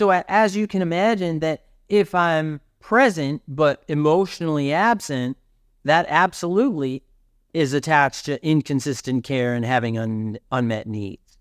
So as you can imagine that if I'm present but emotionally absent, that absolutely is attached to inconsistent care and having unmet needs.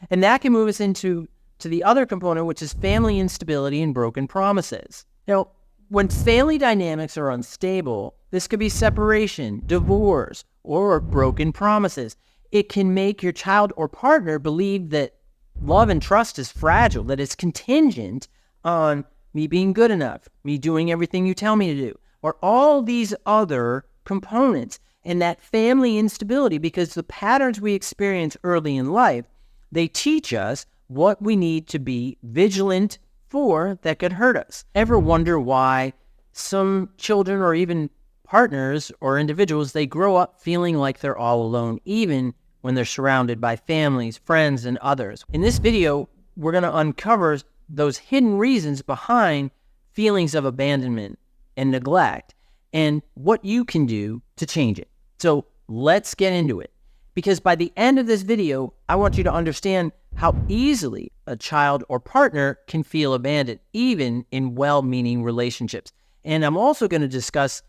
And that can move us into the other component, which is family instability and broken promises. Now, when family dynamics are unstable, this could be separation, divorce, or broken promises. It can make your child or partner believe that love and trust is fragile, that it's contingent on me being good enough, me doing everything you tell me to do, or all these other components. And that family instability, because the patterns we experience early in life, they teach us what we need to be vigilant for that could hurt us. Ever wonder why some children or even partners or individuals, they grow up feeling like they're all alone, even when they're surrounded by families, friends, and others? In this video, we're going to uncover those hidden reasons behind feelings of abandonment and neglect and what you can do to change it. So let's get into it. Because by the end of this video, I want you to understand how easily a child or partner can feel abandoned, even in well-meaning relationships. And I'm also going to discuss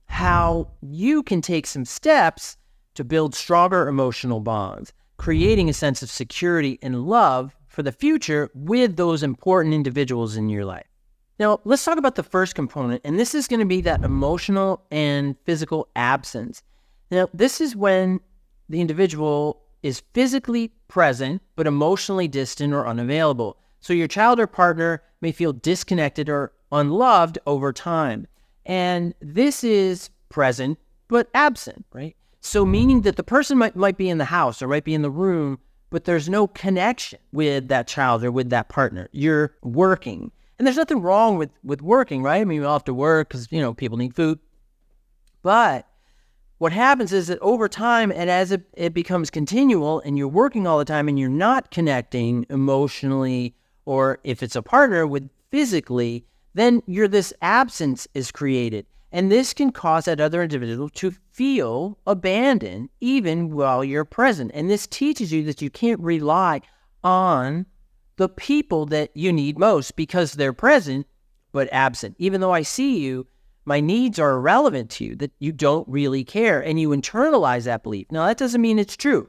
how you can take some steps to build stronger emotional bonds, creating a sense of security and love for the future with those important individuals in your life. Now, let's talk about the first component, and this is going to be that emotional and physical absence. Now, this is when the individual is physically present, but emotionally distant or unavailable. So your child or partner may feel disconnected or unloved over time. And this is present, but absent, right? So meaning that the person might be in the house or might be in the room, but there's no connection with that child or with that partner. You're working. And there's nothing wrong with working, right? I mean, we all have to work because, people need food. But what happens is that over time, and as it becomes continual, and you're working all the time, and you're not connecting emotionally, or if it's a partner, with physically, then this absence is created. And this can cause that other individual to feel abandoned even while you're present. And this teaches you that you can't rely on the people that you need most because they're present but absent. Even though I see you, my needs are irrelevant to you, that you don't really care, and you internalize that belief. Now, that doesn't mean it's true,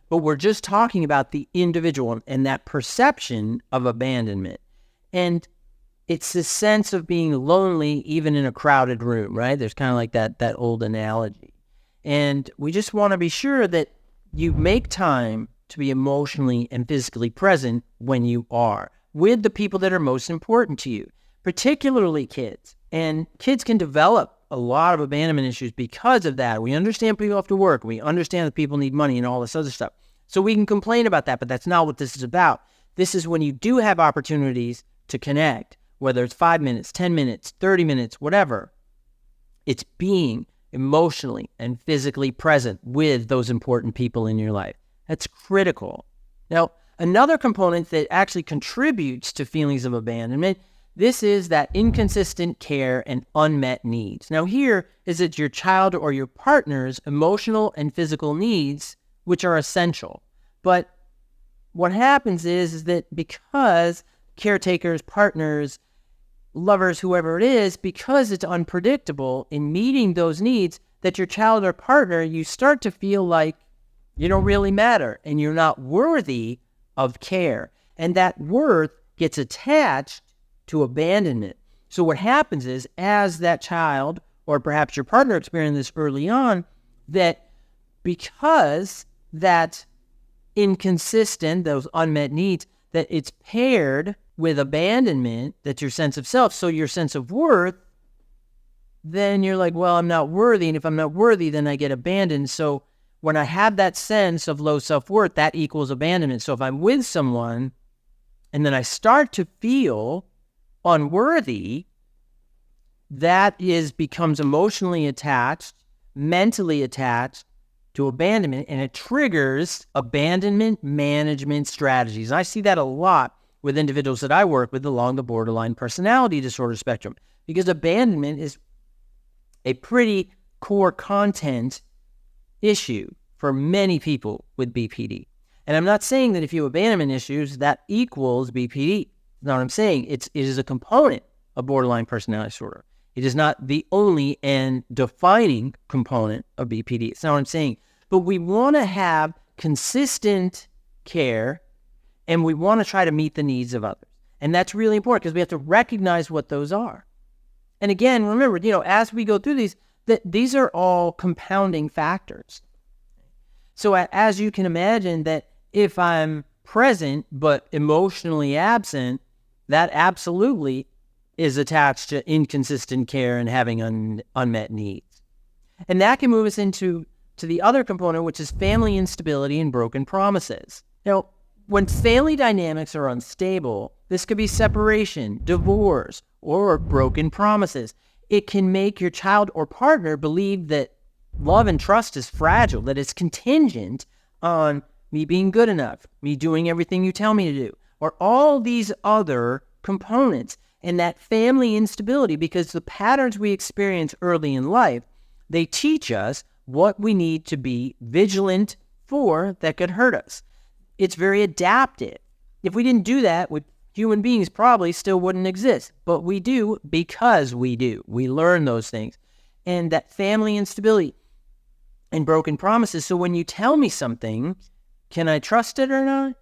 but we're just talking about the individual and that perception of abandonment. And it's this sense of being lonely even in a crowded room, right? There's kind of like that old analogy. And we just want to be sure that you make time to be emotionally and physically present when you are with the people that are most important to you, particularly kids. And kids can develop a lot of abandonment issues because of that. We understand people have to work. We understand that people need money and all this other stuff. So we can complain about that, but that's not what this is about. This is when you do have opportunities to connect, whether it's 5 minutes, 10 minutes, 30 minutes, whatever. It's being emotionally and physically present with those important people in your life. That's critical. Now, another component that actually contributes to feelings of abandonment, this is that inconsistent care and unmet needs. Now here is it your child or your partner's emotional and physical needs, which are essential. But what happens is that because caretakers, partners, lovers, whoever it is, because it's unpredictable in meeting those needs, that your child or partner, you start to feel like you don't really matter and you're not worthy of care. And that worth gets attached to abandonment. So what happens is, as that child or perhaps your partner experienced this early on, that because that inconsistent, those unmet needs, that it's paired with abandonment, that's your sense of self, so your sense of worth, then you're like, well, I'm not worthy, and if I'm not worthy, then I get abandoned. So when I have that sense of low self-worth, that equals abandonment. So if I'm with someone and then I start to feel unworthy, that becomes emotionally attached, mentally attached to abandonment, and it triggers abandonment management strategies. And I see that a lot with individuals that I work with along the borderline personality disorder spectrum, because abandonment is a pretty core content issue for many people with BPD. And I'm not saying that if you have abandonment issues, that equals BPD. Now, what I'm saying, it is a component of borderline personality disorder. It is not the only and defining component of BPD. It's not what I'm saying. But we want to have consistent care, and we want to try to meet the needs of others. And that's really important because we have to recognize what those are. And again, remember, as we go through these, these are all compounding factors. So as you can imagine, that if I'm present but emotionally absent, that absolutely is attached to inconsistent care and having unmet needs. And that can move us into the other component, which is family instability and broken promises. Now, when family dynamics are unstable, this could be separation, divorce, or broken promises. It can make your child or partner believe that love and trust is fragile, that it's contingent on me being good enough, me doing everything you tell me to do, or all these other components. And that family instability, because the patterns we experience early in life, they teach us what we need to be vigilant for that could hurt us. It's very adaptive. If we didn't do that, human beings probably still wouldn't exist. But we do because we do. We learn those things. And that family instability and broken promises. So when you tell me something, can I trust it or not?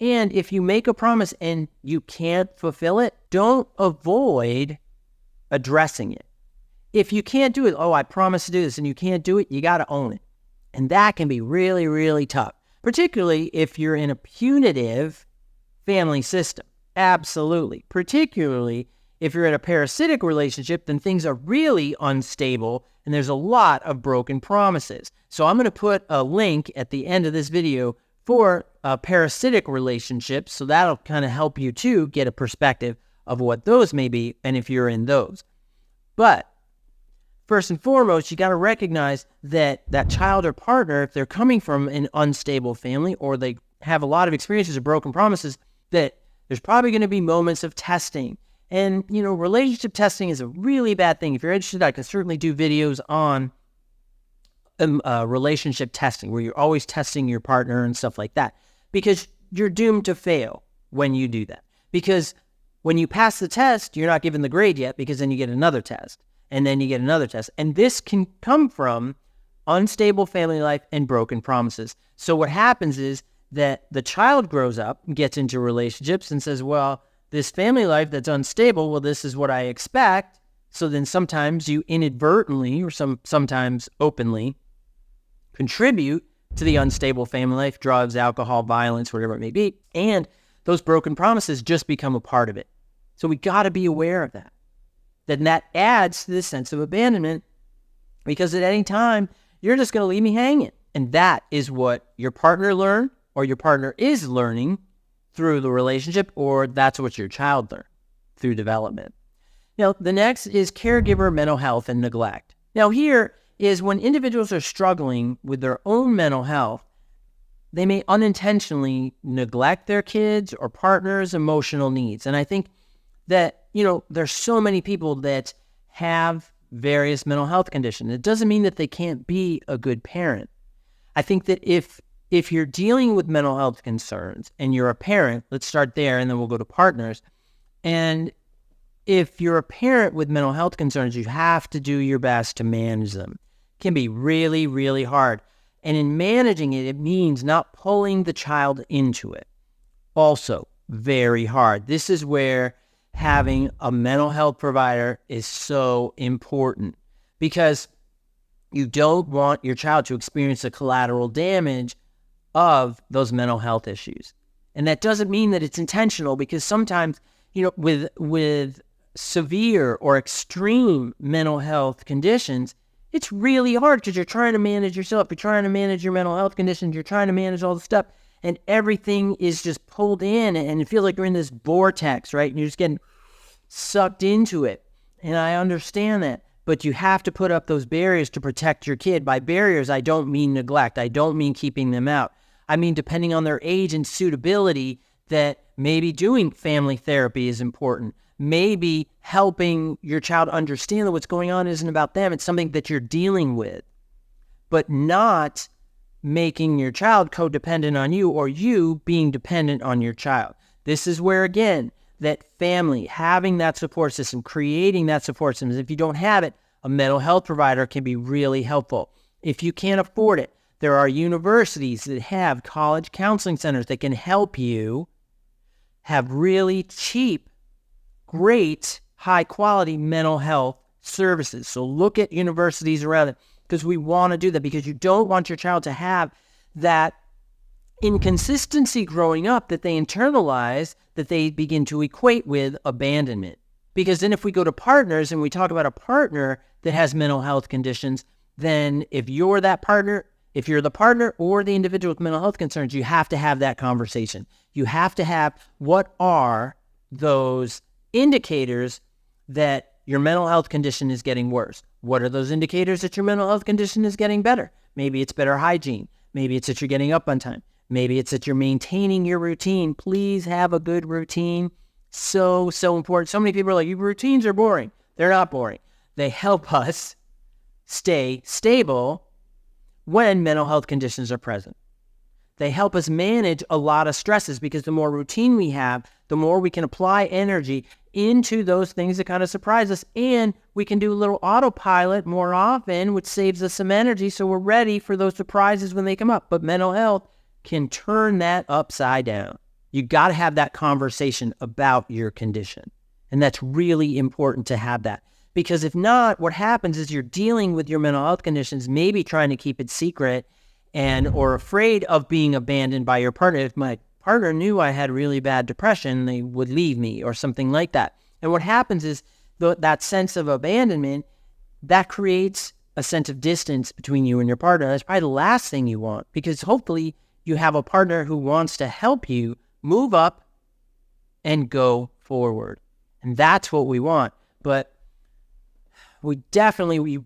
And if you make a promise and you can't fulfill it, don't avoid addressing it. If you can't do it, I promised to do this, and you can't do it, you got to own it. And that can be really, really tough, particularly if you're in a punitive family system. Absolutely. Particularly if you're in a parasitic relationship, then things are really unstable, and there's a lot of broken promises. So I'm going to put a link at the end of this video for parasitic relationships, so that'll kind of help you too get a perspective of what those may be and if you're in those. But first and foremost, you got to recognize that that child or partner, if they're coming from an unstable family or they have a lot of experiences of broken promises, that there's probably going to be moments of testing. And, relationship testing is a really bad thing. If you're interested, I can certainly do videos on relationship testing, where you're always testing your partner and stuff like that, because you're doomed to fail when you do that. Because when you pass the test, you're not given the grade yet, because then you get another test, and then you get another test. And this can come from unstable family life and broken promises. So what happens is that the child grows up and gets into relationships and says, well, this family life that's unstable, well, this is what I expect. So then sometimes you inadvertently or sometimes openly contribute to the unstable family life, drugs, alcohol, violence, whatever it may be. And those broken promises just become a part of it. So we got to be aware of that. Then that adds to this sense of abandonment, because at any time, you're just going to leave me hanging. And that is what your partner learned, or your partner is learning through the relationship, or that's what your child learned through development. Now, the next is caregiver mental health and neglect. Now, here is when individuals are struggling with their own mental health, they may unintentionally neglect their kids' or partner's emotional needs. And I think that, there's so many people that have various mental health conditions. It doesn't mean that they can't be a good parent. I think that if you're dealing with mental health concerns and you're a parent, let's start there and then we'll go to partners. And if you're a parent with mental health concerns, you have to do your best to manage them. It can be really, really hard. And in managing it, it means not pulling the child into it. Also, very hard. This is where having a mental health provider is so important, because you don't want your child to experience the collateral damage of those mental health issues. And that doesn't mean that it's intentional, because sometimes, with severe or extreme mental health conditions, it's really hard because you're trying to manage yourself, you're trying to manage your mental health conditions, you're trying to manage all the stuff, and everything is just pulled in, and it feels like you're in this vortex, right? And you're just getting sucked into it. And I understand that, but you have to put up those barriers to protect your kid. By barriers, I don't mean neglect. I don't mean keeping them out. I mean, depending on their age and suitability, that maybe doing family therapy is important. Maybe helping your child understand that what's going on isn't about them. It's something that you're dealing with, but not making your child codependent on you, or you being dependent on your child. This is where, again, that family, having that support system, creating that support system, if you don't have it, a mental health provider can be really helpful. If you can't afford it, there are universities that have college counseling centers that can help you have really cheap, great, high-quality mental health services. So look at universities around it, because we want to do that, because you don't want your child to have that inconsistency growing up that they internalize, that they begin to equate with abandonment. Because then if we go to partners and we talk about a partner that has mental health conditions, then if you're that partner, if you're the partner or the individual with mental health concerns, you have to have that conversation. You have to have, what are those indicators that your mental health condition is getting worse? What are those indicators that your mental health condition is getting better? Maybe it's better hygiene. Maybe it's that you're getting up on time. Maybe it's that you're maintaining your routine. Please have a good routine. So important. So many people are like, your routines are boring. They're not boring. They help us stay stable when mental health conditions are present. They help us manage a lot of stresses, because the more routine we have, the more we can apply energy into those things that kind of surprise us. And we can do a little autopilot more often, which saves us some energy, so we're ready for those surprises when they come up. But mental health can turn that upside down. You got to have that conversation about your condition. And that's really important to have that. Because if not, what happens is you're dealing with your mental health conditions, maybe trying to keep it secret or afraid of being abandoned by your partner. If my partner knew I had really bad depression, they would leave me or something like that. And what happens is that sense of abandonment, that creates a sense of distance between you and your partner. That's probably the last thing you want, because hopefully you have a partner who wants to help you move up and go forward. And that's what we want. But we've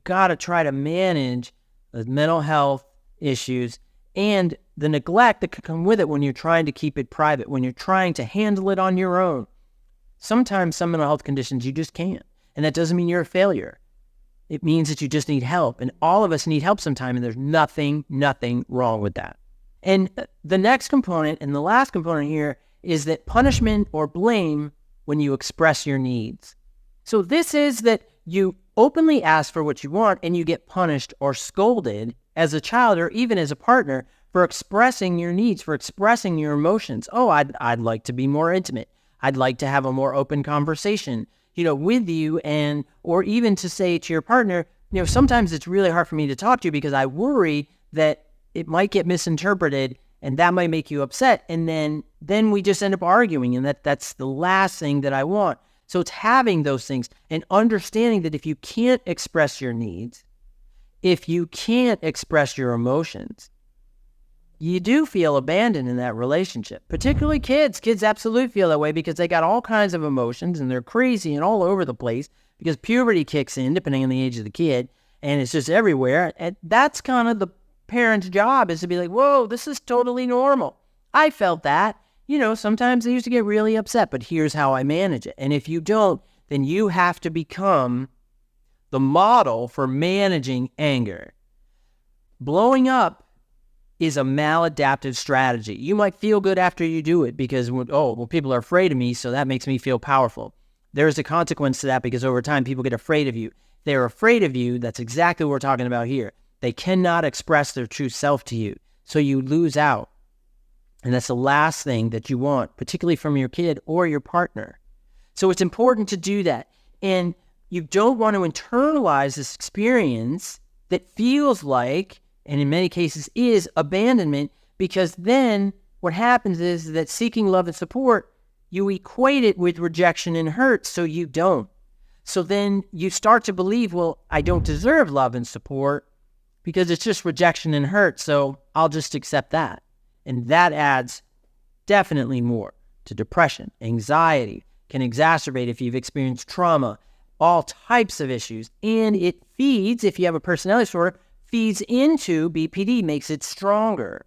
got to try to manage the mental health issues and the neglect that could come with it when you're trying to keep it private, when you're trying to handle it on your own. Sometimes some mental health conditions you just can't. And that doesn't mean you're a failure. It means that you just need help. And all of us need help sometime, and there's nothing wrong with that. And the next component, and the last component here, is that punishment or blame when you express your needs. So this is that you openly ask for what you want and you get punished or scolded as a child or even as a partner for expressing your needs, for expressing your emotions. Oh, I'd like to be more intimate. I'd like to have a more open conversation, with you, or even to say to your partner, sometimes it's really hard for me to talk to you because I worry that it might get misinterpreted and that might make you upset. And then we just end up arguing, and that's the last thing that I want. So it's having those things and understanding that if you can't express your needs, if you can't express your emotions, you do feel abandoned in that relationship. Particularly kids. Kids absolutely feel that way because they got all kinds of emotions and they're crazy and all over the place because puberty kicks in depending on the age of the kid, and it's just everywhere. And that's kind of the parent's job, is to be like, whoa, this is totally normal. I felt that. Sometimes I used to get really upset, but here's how I manage it. And if you don't, then you have to become the model for managing anger. Blowing up is a maladaptive strategy. You might feel good after you do it because, people are afraid of me, so that makes me feel powerful. There's a consequence to that because over time, people get afraid of you. They're afraid of you. That's exactly what we're talking about here. They cannot express their true self to you, so you lose out. And that's the last thing that you want, particularly from your kid or your partner. So it's important to do that. And you don't want to internalize this experience that feels like, and in many cases is, abandonment, because then what happens is that seeking love and support, you equate it with rejection and hurt, so you don't. So then you start to believe, well, I don't deserve love and support because it's just rejection and hurt, so I'll just accept that. And that adds definitely more to depression. Anxiety can exacerbate if you've experienced trauma, all types of issues. And it feeds, if you have a personality disorder, feeds into BPD, makes it stronger.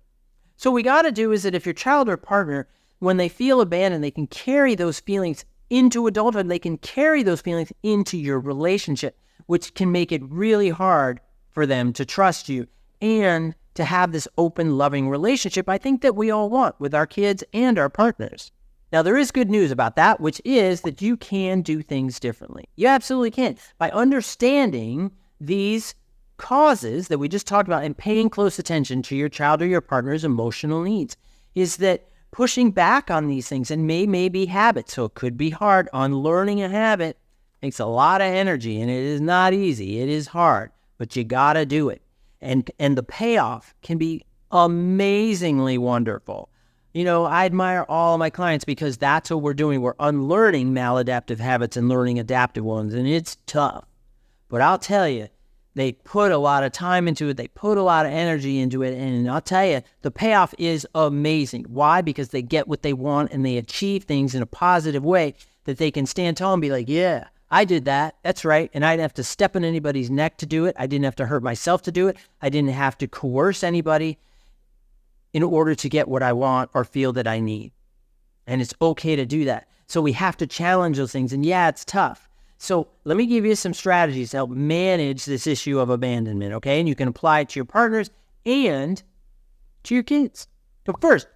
So what we got to do is that if your child or partner, when they feel abandoned, they can carry those feelings into adulthood. They can carry those feelings into your relationship, which can make it really hard for them to trust you and to have this open, loving relationship I think that we all want with our kids and our partners. Now, there is good news about that, which is that you can do things differently. You absolutely can. By understanding these causes that we just talked about and paying close attention to your child or your partner's emotional needs, is that pushing back on these things, and may be habits, so it could be hard. Unlearning a habit takes a lot of energy, and it is not easy. It is hard, but you got to do it. And the payoff can be amazingly wonderful. I admire all of my clients because that's what we're doing. We're unlearning maladaptive habits and learning adaptive ones, and it's tough. But I'll tell you, they put a lot of time into it. They put a lot of energy into it, and I'll tell you, the payoff is amazing. Why? Because they get what they want, and they achieve things in a positive way that they can stand tall and be like, yeah, I did that. That's right. And I didn't have to step on anybody's neck to do it. I didn't have to hurt myself to do it. I didn't have to coerce anybody in order to get what I want or feel that I need. And it's okay to do that. So we have to challenge those things. And yeah, it's tough. So let me give you some strategies to help manage this issue of abandonment, okay? And you can apply it to your partners and to your kids. So first,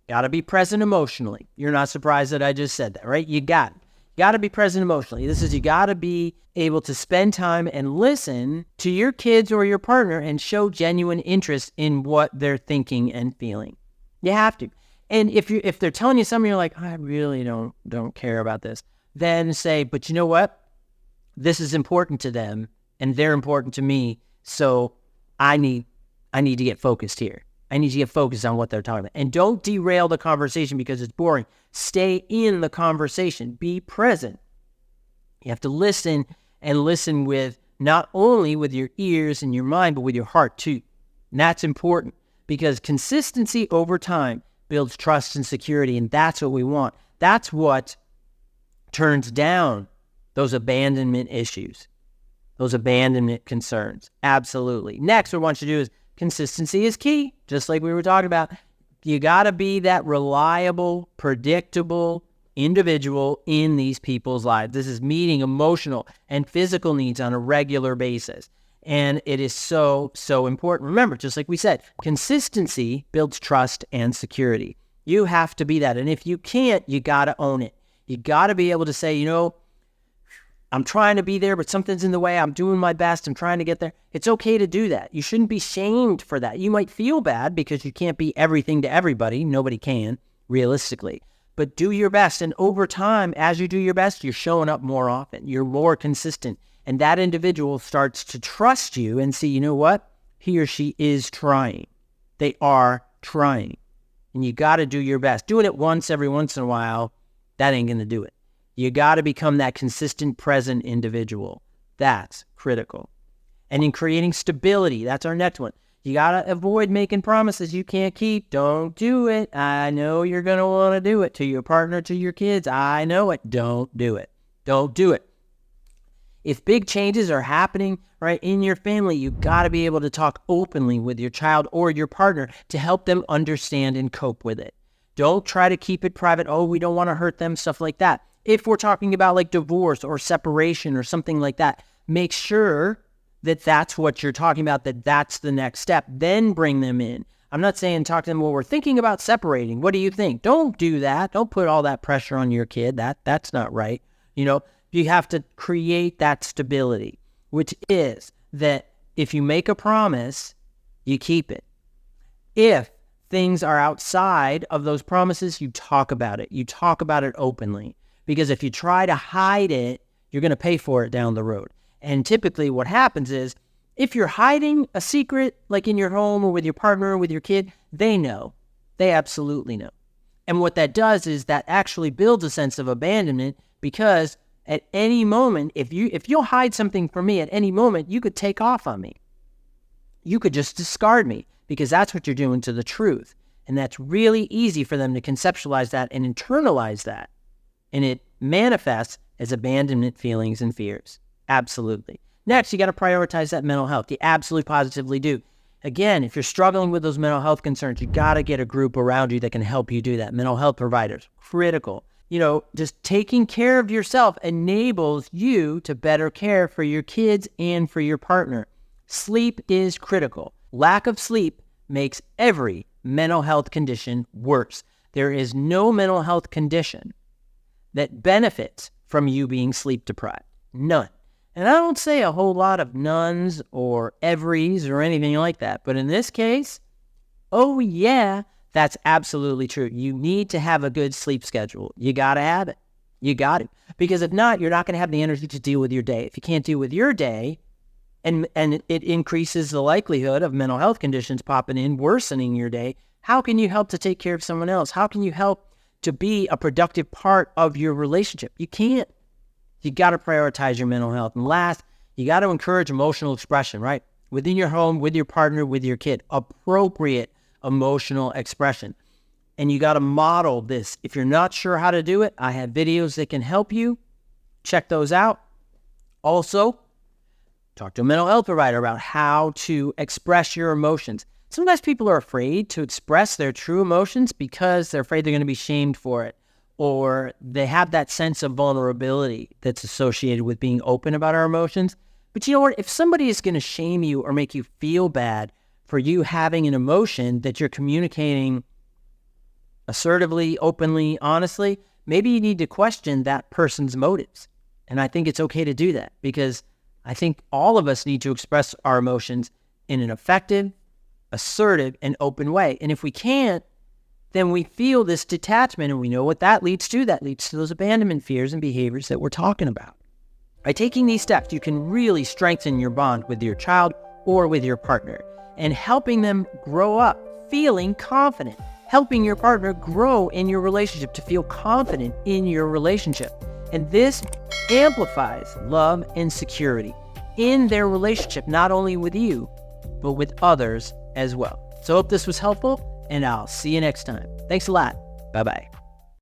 got to be present emotionally. You're not surprised that I just said that, right? You got to be present emotionally. This is, you got to be able to spend time and listen to your kids or your partner and show genuine interest in what they're thinking and feeling. You have to. And if they're telling you something, you're like, I really don't care about this, then say, but you know what? This is important to them and they're important to me. So I need to get focused here. I need to get focused on what they're talking about. And don't derail the conversation because it's boring. Stay in the conversation. Be present. You have to listen, and listen with not only with your ears and your mind, but with your heart too. And that's important because consistency over time builds trust and security, and that's what we want. That's what turns down those abandonment issues, those abandonment concerns. Absolutely. Next, what I want you to do is consistency is key, just like we were talking about. You got to be that reliable, predictable individual in these people's lives. This is meeting emotional and physical needs on a regular basis. And it is so, so important. Remember, just like we said, consistency builds trust and security. You have to be that. And if you can't, you got to own it. You got to be able to say, I'm trying to be there, but something's in the way. I'm doing my best. I'm trying to get there. It's okay to do that. You shouldn't be shamed for that. You might feel bad because you can't be everything to everybody. Nobody can, realistically. But do your best. And over time, as you do your best, you're showing up more often. You're more consistent. And that individual starts to trust you and see, you know what? He or she is trying. They are trying. And you got to do your best. Doing it once every once in a while, that ain't going to do it. You got to become that consistent, present individual. That's critical. And in creating stability, that's our next one. You got to avoid making promises you can't keep. Don't do it. I know you're going to want to do it to your partner, to your kids. I know it. Don't do it. Don't do it. If big changes are happening, right, in your family, you got to be able to talk openly with your child or your partner to help them understand and cope with it. Don't try to keep it private. Oh, we don't want to hurt them, stuff like that. If we're talking about like divorce or separation or something like that, make sure that that's what you're talking about, that that's the next step. Then bring them in. I'm not saying talk to them, well, we're thinking about separating. What do you think? Don't do that. Don't put all that pressure on your kid. That's not right. You have to create that stability, which is that if you make a promise, you keep it. If things are outside of those promises, you talk about it. You talk about it openly. Because if you try to hide it, you're going to pay for it down the road. And typically what happens is, if you're hiding a secret, like in your home or with your partner or with your kid, they know. They absolutely know. And what that does is that actually builds a sense of abandonment, because at any moment, if you'll hide something from me at any moment, you could take off on me. You could just discard me, because that's what you're doing to the truth. And that's really easy for them to conceptualize that and internalize that. And it manifests as abandonment feelings and fears. Absolutely. Next, you got to prioritize that mental health. You absolutely positively do. Again, if you're struggling with those mental health concerns, you got to get a group around you that can help you do that. Mental health providers, critical. Just taking care of yourself enables you to better care for your kids and for your partner. Sleep is critical. Lack of sleep makes every mental health condition worse. There is no mental health condition that benefits from you being sleep deprived. None. And I don't say a whole lot of nones or everys or anything like that. But in this case, oh yeah, that's absolutely true. You need to have a good sleep schedule. You got to have it. You got to. Because if not, you're not going to have the energy to deal with your day. If you can't deal with your day, and it increases the likelihood of mental health conditions popping in, worsening your day, how can you help to take care of someone else? How can you help to be a productive part of your relationship? You can't. You got to prioritize your mental health. And last, you got to encourage emotional expression, right? Within your home, with your partner, with your kid, appropriate emotional expression. And you got to model this. If you're not sure how to do it, I have videos that can help you. Check those out. Also, talk to a mental health provider about how to express your emotions. Sometimes people are afraid to express their true emotions because they're afraid they're going to be shamed for it, or they have that sense of vulnerability that's associated with being open about our emotions. But you know what? If somebody is going to shame you or make you feel bad for you having an emotion that you're communicating assertively, openly, honestly, maybe you need to question that person's motives. And I think it's okay to do that, because I think all of us need to express our emotions in an effective, assertive, and open way. And if we can't, then we feel this detachment, and we know what that leads to. That leads to those abandonment fears and behaviors that we're talking about. By taking these steps, you can really strengthen your bond with your child or with your partner, and helping them grow up feeling confident, helping your partner grow in your relationship to feel confident in your relationship. And this amplifies love and security in their relationship, not only with you, but with others as well. So I hope this was helpful, and I'll see you next time. Thanks a lot. Bye-bye.